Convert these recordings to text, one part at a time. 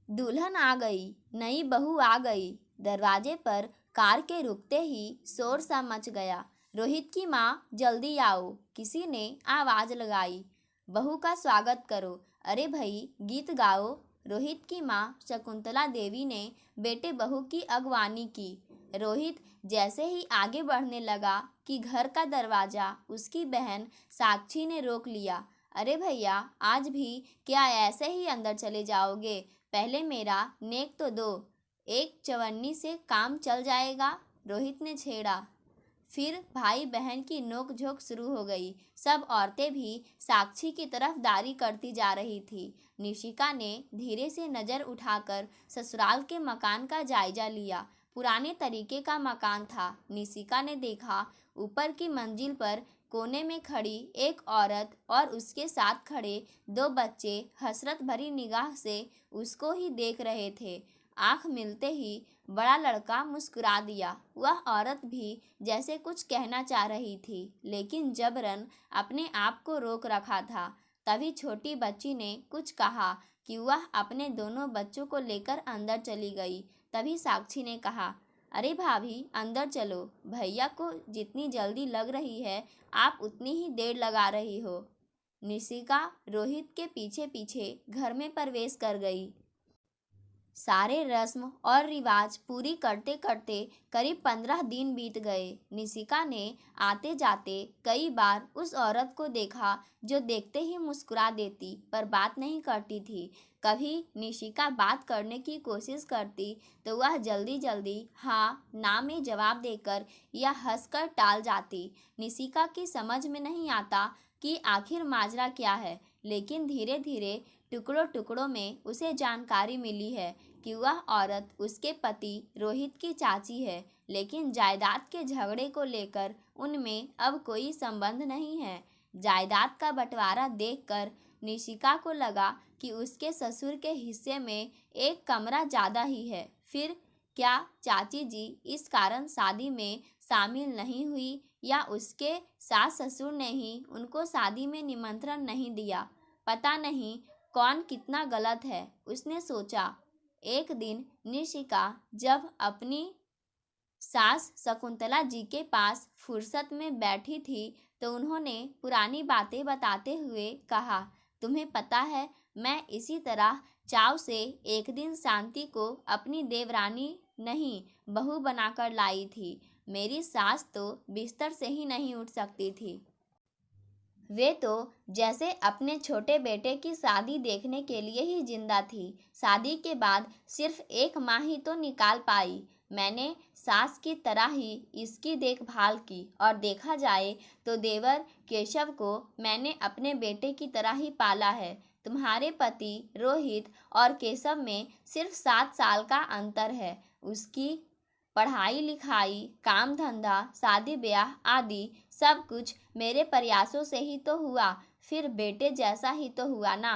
दुल्हन आ गई, नई बहू आ गई। दरवाजे पर कार के रुकते ही शोर सा मच गया। रोहित की माँ, जल्दी आओ, किसी ने आवाज लगाई। बहू का स्वागत करो। अरे भाई, गीत गाओ। रोहित की माँ शकुंतला देवी ने बेटे बहू की अगवानी की। रोहित जैसे ही आगे बढ़ने लगा कि घर का दरवाजा उसकी बहन साक्षी ने रोक लिया। अरे भैया, आज भी क्या ऐसे ही अंदर चले जाओगे? पहले मेरा नेक तो दो, एक चवन्नी से काम चल जाएगा। रोहित ने छेड़ा। फिर भाई बहन की नोक-झोंक शुरू हो गई। सब औरतें भी साक्षी की तरफदारी करती जा रही थी। निशिका ने धीरे से नज़र उठाकर ससुराल के मकान का जायजा लिया। पुराने तरीके का मकान था। निशिका ने देखा, ऊपर की मंजिल पर कोने में खड़ी एक औरत और उसके साथ खड़े दो बच्चे हसरत भरी निगाह से उसको ही देख रहे थे। आंख मिलते ही बड़ा लड़का मुस्कुरा दिया। वह औरत भी जैसे कुछ कहना चाह रही थी, लेकिन जबरन अपने आप को रोक रखा था। तभी छोटी बच्ची ने कुछ कहा कि वह अपने दोनों बच्चों को लेकर अंदर चली गई। तभी साक्षी ने कहा, अरे भाभी, अंदर चलो। भैया को जितनी जल्दी लग रही है, आप उतनी ही देर लगा रही हो। निशिका रोहित के पीछे पीछे घर में प्रवेश कर गई। सारे रस्म और रिवाज पूरी करते करते करीब 15 दिन बीत गए। निशिका ने आते जाते कई बार उस औरत को देखा जो देखते ही मुस्कुरा देती पर बात नहीं करती थी। कभी निशिका बात करने की कोशिश करती तो वह जल्दी जल्दी हाँ ना में जवाब देकर या हंसकर टाल जाती। निशिका की समझ में नहीं आता कि आखिर माजरा क्या है, लेकिन धीरे धीरे टुकड़ों टुकड़ों में उसे जानकारी मिली है कि वह औरत उसके पति रोहित की चाची है, लेकिन जायदाद के झगड़े को लेकर उनमें अब कोई संबंध नहीं है। जायदाद का बंटवारा देखकर निशिका को लगा कि उसके ससुर के हिस्से में एक कमरा ज़्यादा ही है। फिर क्या चाची जी इस कारण शादी में शामिल नहीं हुई या उसके सास ससुर ने ही उनको शादी में निमंत्रण नहीं दिया? पता नहीं कौन कितना गलत है, उसने सोचा। एक दिन निशिका जब अपनी सास शकुंतला जी के पास फुर्सत में बैठी थी तो उन्होंने पुरानी बातें बताते हुए कहा, तुम्हें पता है, मैं इसी तरह चाव से एक दिन शांति को अपनी देवरानी नहीं बहू बनाकर लाई थी। मेरी सास तो बिस्तर से ही नहीं उठ सकती थी। वे तो जैसे अपने छोटे बेटे की शादी देखने के लिए ही जिंदा थी। शादी के बाद सिर्फ 1 माह ही तो निकाल पाई। मैंने सास की तरह ही इसकी देखभाल की और देखा जाए तो देवर केशव को मैंने अपने बेटे की तरह ही पाला है। तुम्हारे पति रोहित और केशव में सिर्फ 7 साल का अंतर है। उसकी पढ़ाई लिखाई, काम धंधा, शादी ब्याह आदि सब कुछ मेरे प्रयासों से ही तो हुआ। फिर बेटे जैसा ही तो हुआ ना।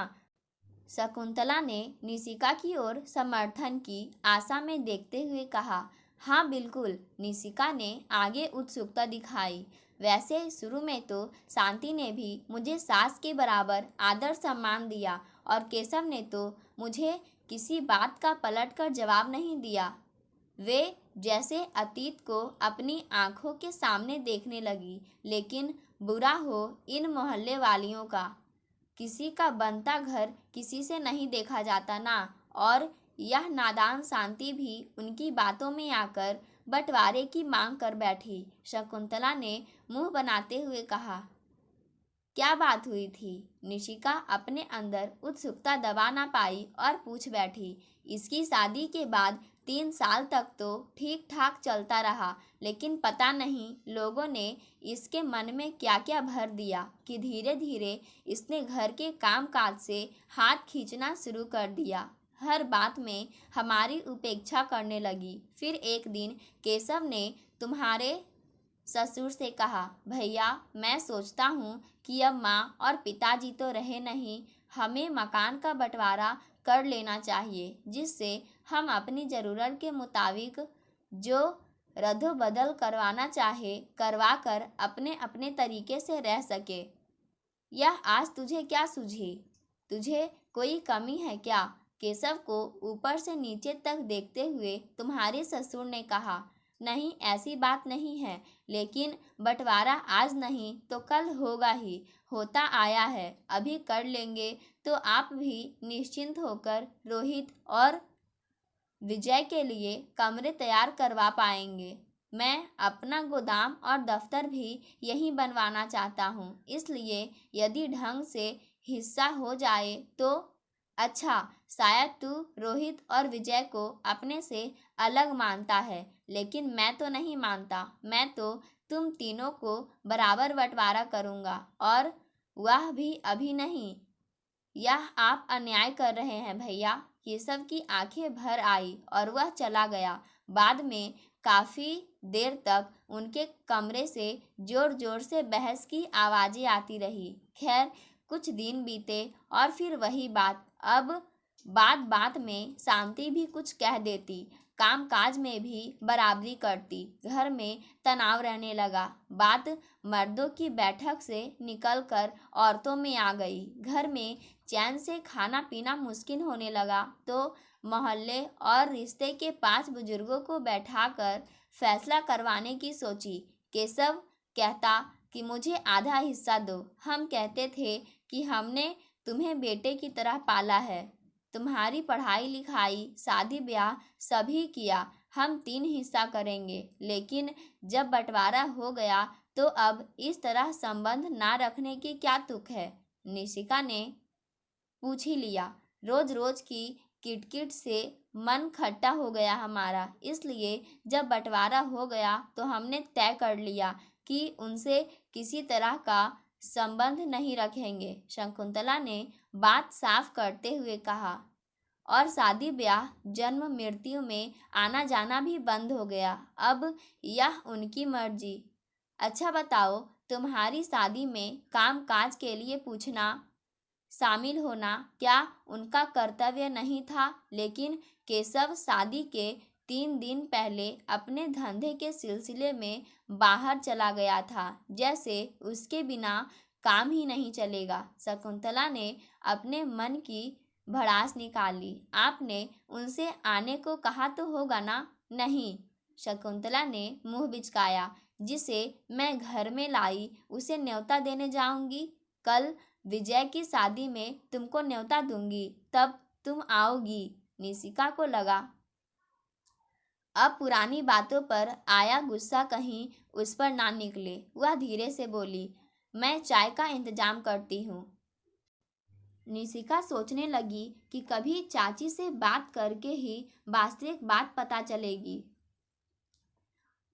शकुंतला ने निशिका की ओर समर्थन की आशा में देखते हुए कहा, हाँ बिल्कुल। निशिका ने आगे उत्सुकता दिखाई। वैसे शुरू में तो शांति ने भी मुझे सास के बराबर आदर सम्मान दिया और केशव ने तो मुझे किसी बात का पलट कर जवाब नहीं दिया। वे जैसे अतीत को अपनी आंखों के सामने देखने लगी। लेकिन बुरा हो इन मोहल्ले वालियों का, किसी का बनता घर किसी से नहीं देखा जाता ना। और यह नादान शांति भी उनकी बातों में आकर बंटवारे की मांग कर बैठी। शकुंतला ने मुंह बनाते हुए कहा, क्या बात हुई थी? निशिका अपने अंदर उत्सुकता दबा ना पाई और पूछ बैठी। इसकी शादी के बाद 3 साल तक तो ठीक ठाक चलता रहा, लेकिन पता नहीं लोगों ने इसके मन में क्या क्या भर दिया कि धीरे धीरे इसने घर के काम काज से हाथ खींचना शुरू कर दिया। हर बात में हमारी उपेक्षा करने लगी। फिर एक दिन केशव ने तुम्हारे ससुर से कहा, भैया, मैं सोचता हूँ कि अब माँ और पिताजी तो रहे नहीं, हमें मकान का बंटवारा कर लेना चाहिए, जिससे हम अपनी ज़रूरत के मुताबिक जो रद्द-बदल करवाना चाहे करवा कर अपने अपने तरीके से रह सके। यह आज तुझे क्या सूझी? तुझे कोई कमी है क्या? केशव को ऊपर से नीचे तक देखते हुए तुम्हारे ससुर ने कहा, नहीं ऐसी बात नहीं है, लेकिन बंटवारा आज नहीं तो कल होगा ही, होता आया है, अभी कर लेंगे तो आप भी निश्चिंत होकर रोहित और विजय के लिए कमरे तैयार करवा पाएंगे। मैं अपना गोदाम और दफ्तर भी यहीं बनवाना चाहता हूँ, इसलिए यदि ढंग से हिस्सा हो जाए तो अच्छा। शायद तू रोहित और विजय को अपने से अलग मानता है, लेकिन मैं तो नहीं मानता। मैं तो तुम तीनों को बराबर बंटवारा करूँगा, और वह भी अभी नहीं। यह आप अन्याय कर रहे हैं भैया। केशव की आंखें भर आई और वह चला गया। बाद में काफी देर तक उनके कमरे से जोर जोर से बहस की आवाजें आती रही। खैर कुछ दिन बीते और फिर वही बात। अब बात बात में शांति भी कुछ कह देती, काम काज में भी बराबरी करती। घर में तनाव रहने लगा। बात मर्दों की बैठक से निकलकर औरतों में आ गई। घर में चैन से खाना पीना मुश्किल होने लगा तो मोहल्ले और रिश्ते के 5 बुजुर्गों को बैठाकर फैसला करवाने की सोची। केशव कहता कि मुझे आधा हिस्सा दो। हम कहते थे कि हमने तुम्हें बेटे की तरह पाला है, तुम्हारी पढ़ाई लिखाई शादी ब्याह सभी किया, हम 3 हिस्सा करेंगे। लेकिन जब बंटवारा हो गया तो अब इस तरह संबंध ना रखने की क्या तुक है? निशिका ने पूछ ही लिया। रोज रोज की किटकिट से मन खट्टा हो गया हमारा, इसलिए जब बंटवारा हो गया तो हमने तय कर लिया कि उनसे किसी तरह का संबंध नहीं रखेंगे। शकुंतला ने बात साफ करते हुए कहा, और शादी ब्याह जन्म मृत्यु में आना जाना भी बंद हो गया। अब यह उनकी मर्जी। अच्छा बताओ, तुम्हारी शादी में काम काज के लिए पूछना, शामिल होना क्या उनका कर्तव्य नहीं था? लेकिन केशव शादी के 3 दिन पहले अपने धंधे के सिलसिले में बाहर चला गया था, जैसे उसके बिना काम ही नहीं चलेगा। शकुंतला ने अपने मन की भड़ास निकाली। आपने उनसे आने को कहा तो होगा ना? नहीं, शकुंतला ने मुंह बिचकाया। जिसे मैं घर में लाई उसे न्योता देने जाऊंगी। कल विजय की शादी में तुमको न्योता दूंगी, तब तुम आओगी। निशिका को लगा अब पुरानी बातों पर आया गुस्सा कहीं उस पर ना निकले। वह धीरे से बोली, मैं चाय का इंतजाम करती हूँ। निशिका सोचने लगी कि कभी चाची से बात करके ही वास्तविक बात पता चलेगी।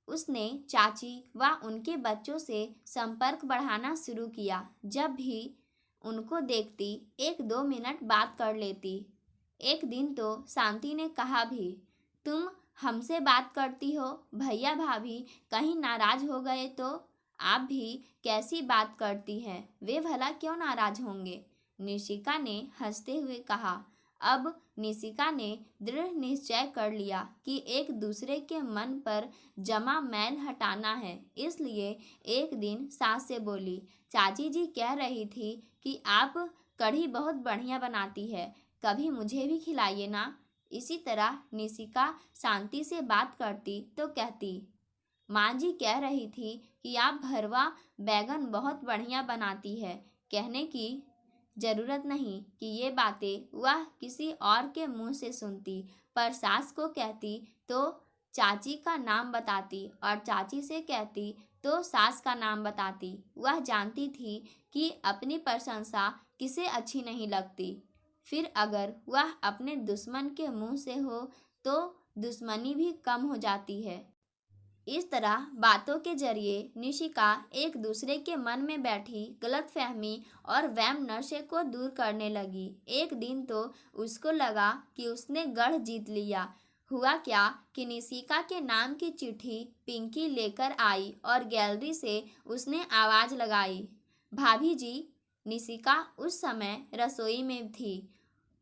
उसने चाची व उनके बच्चों से संपर्क बढ़ाना शुरू किया। जब भी उनको देखती 1-2 मिनट बात कर लेती। एक दिन तो शांति ने कहा भी, तुम हमसे बात करती हो, भैया भाभी कहीं नाराज हो गए तो? आप भी कैसी बात करती हैं, वे भला क्यों नाराज होंगे? निशिका ने हंसते हुए कहा। अब निशिका ने दृढ़ निश्चय कर लिया कि एक दूसरे के मन पर जमा मैल हटाना है। इसलिए एक दिन सास से बोली, चाची जी कह रही थी कि आप कढ़ी बहुत बढ़िया बनाती है, कभी मुझे भी खिलाइए ना। इसी तरह निशिका शांति से बात करती तो कहती, माँ जी कह रही थी कि आप भरवा बैगन बहुत बढ़िया बनाती है। कहने की जरूरत नहीं कि ये बातें वह किसी और के मुंह से सुनती, पर सास को कहती तो चाची का नाम बताती और चाची से कहती तो सास का नाम बताती। वह जानती थी कि अपनी प्रशंसा किसे अच्छी नहीं लगती, फिर अगर वह अपने दुश्मन के मुंह से हो तो दुश्मनी भी कम हो जाती है। इस तरह बातों के जरिए निशिका एक दूसरे के मन में बैठी गलतफहमी और वहम नशे को दूर करने लगी। एक दिन तो उसको लगा कि उसने गढ़ जीत लिया। हुआ क्या कि निशिका के नाम की चिट्ठी पिंकी लेकर आई और गैलरी से उसने आवाज़ लगाई, भाभी जी। निशिका उस समय रसोई में थी।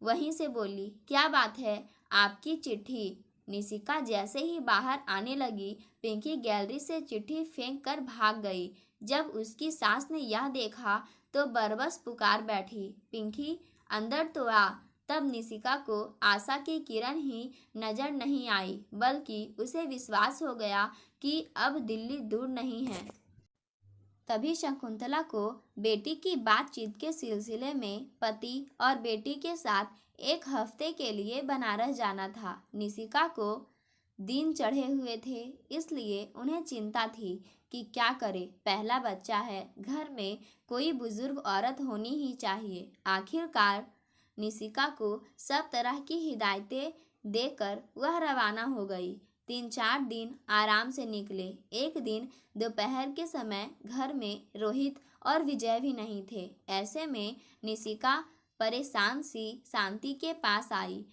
वहीं से बोली, क्या बात है, आपकी चिट्ठी? निशिका जैसे ही बाहर आने लगी, पिंकी गैलरी से चिट्ठी फेंक कर भाग गई। जब उसकी सास ने यह देखा तो बरबस पुकार बैठी, पिंकी अंदर तो आ। तब निशिका को आशा की किरण ही नजर नहीं आई, बल्कि उसे विश्वास हो गया कि अब दिल्ली दूर नहीं है। तभी शकुंतला को बेटी की बातचीत के सिलसिले में पति और बेटी के साथ एक हफ्ते के लिए बनारस जाना था। निशिका को दिन चढ़े हुए थे, इसलिए उन्हें चिंता थी कि क्या करे। पहला बच्चा है, घर में कोई बुजुर्ग औरत होनी ही चाहिए। आखिरकार निशिका को सब तरह की हिदायतें देकर वह रवाना हो गई। 3-4 दिन आराम से निकले। एक दिन दोपहर के समय घर में रोहित और विजय भी नहीं थे। ऐसे में निशिका परेशान सी शांति के पास आई।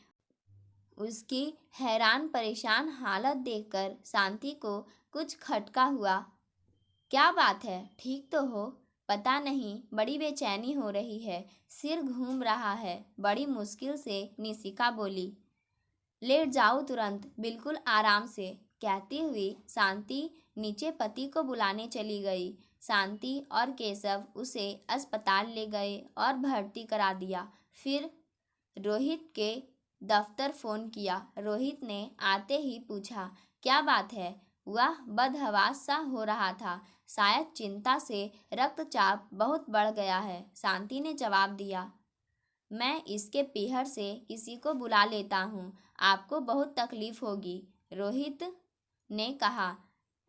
उसकी हैरान परेशान हालत देखकर शांति को कुछ खटका हुआ। क्या बात है, ठीक तो हो? पता नहीं, बड़ी बेचैनी हो रही है, सिर घूम रहा है। बड़ी मुश्किल से निशिका बोली। लेट जाओ तुरंत, बिल्कुल आराम से, कहती हुई शांति नीचे पति को बुलाने चली गई। शांति और केशव उसे अस्पताल ले गए और भर्ती करा दिया। फिर रोहित के दफ्तर फ़ोन किया। रोहित ने आते ही पूछा, क्या बात है? वह बदहवास सा हो रहा था। शायद चिंता से रक्तचाप बहुत बढ़ गया है, शांति ने जवाब दिया। मैं इसके पीहर से किसी को बुला लेता हूँ, आपको बहुत तकलीफ होगी, रोहित ने कहा।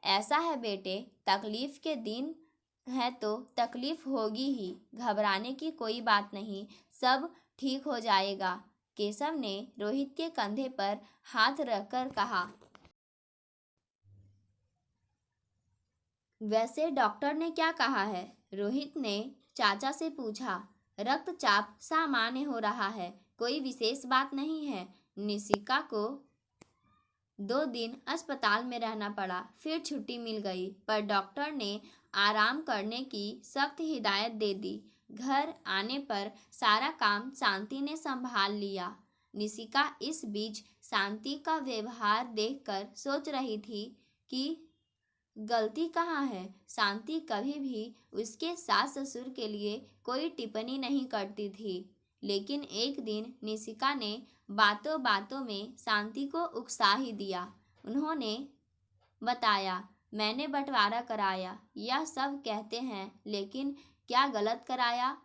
ऐसा है बेटे, तकलीफ के दिन है तो तकलीफ होगी ही, घबराने की कोई बात नहीं, सब ठीक हो जाएगा, केशव ने रोहित के कंधे पर हाथ रखकर कहा। वैसे डॉक्टर ने क्या कहा है? रोहित ने चाचा से पूछा। रक्तचाप सामान्य हो रहा है, कोई विशेष बात नहीं है। निशिका को 2 दिन अस्पताल में रहना पड़ा, फिर छुट्टी मिल गई, पर डॉक्टर ने आराम करने की सख्त हिदायत दे दी। घर आने पर सारा काम शांति ने संभाल लिया। निशिका इस बीच शांति का व्यवहार देखकर सोच रही थी कि गलती कहाँ है। शांति कभी भी उसके सास ससुर के लिए कोई टिप्पणी नहीं करती थी, लेकिन एक दिन निशिका ने बातों बातों में शांति को उकसा ही दिया। उन्होंने बताया, मैंने बंटवारा कराया, यह सब कहते हैं, लेकिन क्या गलत कराया?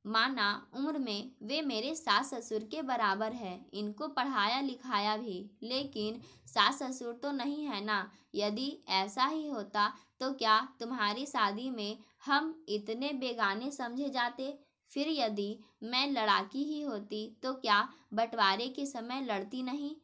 माना उम्र में वे मेरे सास ससुर के बराबर है, इनको पढ़ाया लिखाया भी, लेकिन सास ससुर तो नहीं है ना। यदि ऐसा ही होता तो क्या तुम्हारी शादी में हम इतने बेगाने समझे जाते? फिर यदि मैं लड़ाकी ही होती तो क्या बंटवारे के समय लड़ती नहीं?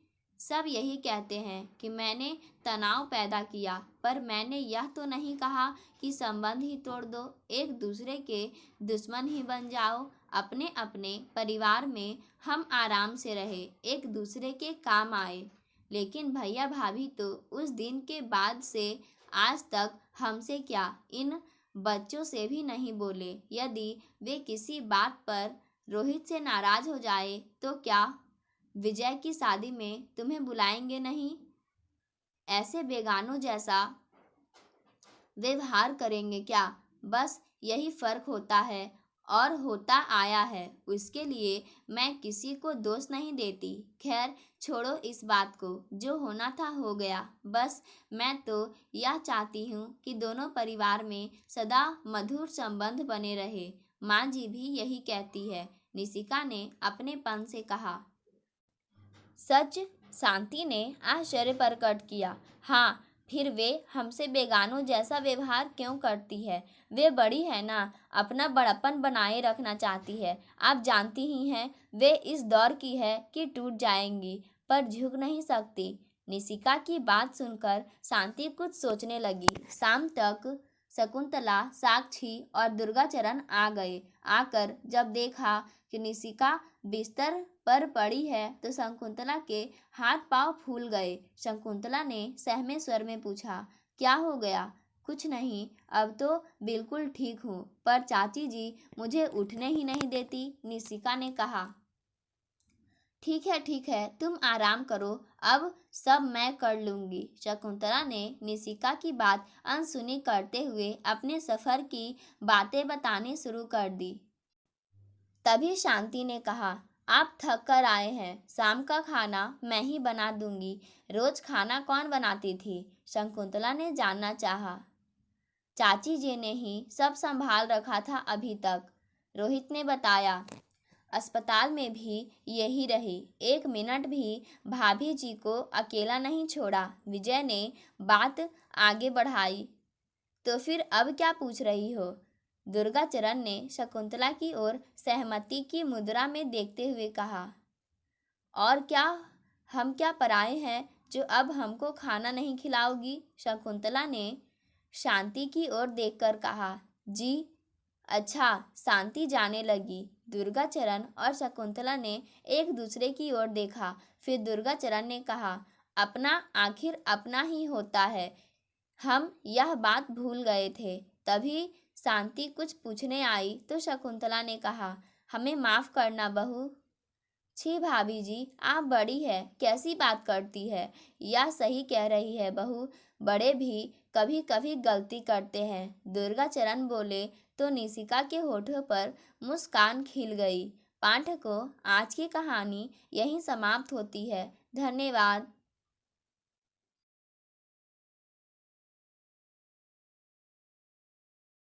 सब यही कहते हैं कि मैंने तनाव पैदा किया, पर मैंने यह तो नहीं कहा कि संबंध ही तोड़ दो, एक दूसरे के दुश्मन ही बन जाओ। अपने अपने परिवार में हम आराम से रहे, एक दूसरे के काम आए। लेकिन भैया भाभी तो उस दिन के बाद से आज तक हमसे क्या, इन बच्चों से भी नहीं बोले। यदि वे किसी बात पर रोहित से नाराज हो जाए तो क्या विजय की शादी में तुम्हें बुलाएंगे नहीं? ऐसे बेगानों जैसा व्यवहार करेंगे क्या? बस यही फर्क होता है और होता आया है, उसके लिए मैं किसी को दोष नहीं देती। खैर छोड़ो इस बात को, जो होना था हो गया। बस मैं तो यह चाहती हूँ कि दोनों परिवार में सदा मधुर संबंध बने रहे। माँ जी भी यही कहती है, निशिका ने अपनेपन से कहा। सच? शांति ने आश्चर्य प्रकट किया। हाँ, फिर वे हमसे बेगानों जैसा व्यवहार क्यों करती है? वे बड़ी है ना, अपना बड़प्पन बनाए रखना चाहती है। आप जानती ही हैं, वे इस दौर की है कि टूट जाएंगी, पर झुक नहीं सकती। निशिका की बात सुनकर शांति कुछ सोचने लगी। शाम तक शकुंतला, साक्षी और दुर्गाचरण आ गए। आकर जब देखा कि निशिका बिस्तर पर पड़ी है तो शकुंतला के हाथ पांव फूल गए। शकुंतला ने सहमे स्वर में पूछा, क्या हो गया? कुछ नहीं, अब तो बिल्कुल ठीक हूँ, पर चाची जी मुझे उठने ही नहीं देती, निशिका ने कहा। ठीक है, तुम आराम करो, अब सब मैं कर लूँगी। शकुंतला ने निशिका की बात अनसुनी करते हुए अपने सफ़र की बातें बताने शुरू कर दी। तभी शांति ने कहा, आप थक कर आए हैं, शाम का खाना मैं ही बना दूंगी। रोज खाना कौन बनाती थी? शकुंतला ने जानना चाहा। चाची जी ने ही सब संभाल रखा था अभी तक, रोहित ने बताया। अस्पताल में भी यही रही, एक मिनट भी भाभी जी को अकेला नहीं छोड़ा। विजय ने बात आगे बढ़ाई। तो फिर अब क्या पूछ रही हो? दुर्गाचरण ने शकुंतला की ओर सहमति की मुद्रा में देखते हुए कहा। और क्या, हम क्या पराए हैं जो अब हमको खाना नहीं खिलाओगी? शकुंतला ने शांति की ओर देखकर कहा। जी अच्छा। शांति जाने लगी। दुर्गाचरण और शकुंतला ने एक दूसरे की ओर देखा। फिर दुर्गाचरण ने कहा, अपना आखिर अपना ही होता है, हम यह बात भूल गए थे। तभी शांति कुछ पूछने आई तो शकुंतला ने कहा, हमें माफ करना बहू। छी भाभी जी, आप बड़ी है, कैसी बात करती है? यह सही कह रही है बहू, बड़े भी कभी कभी गलती करते हैं। दुर्गाचरण बोले तो निशिका के होठों पर मुस्कान खिल गई। पाठकों, आज की कहानी यहीं समाप्त होती है। धन्यवाद।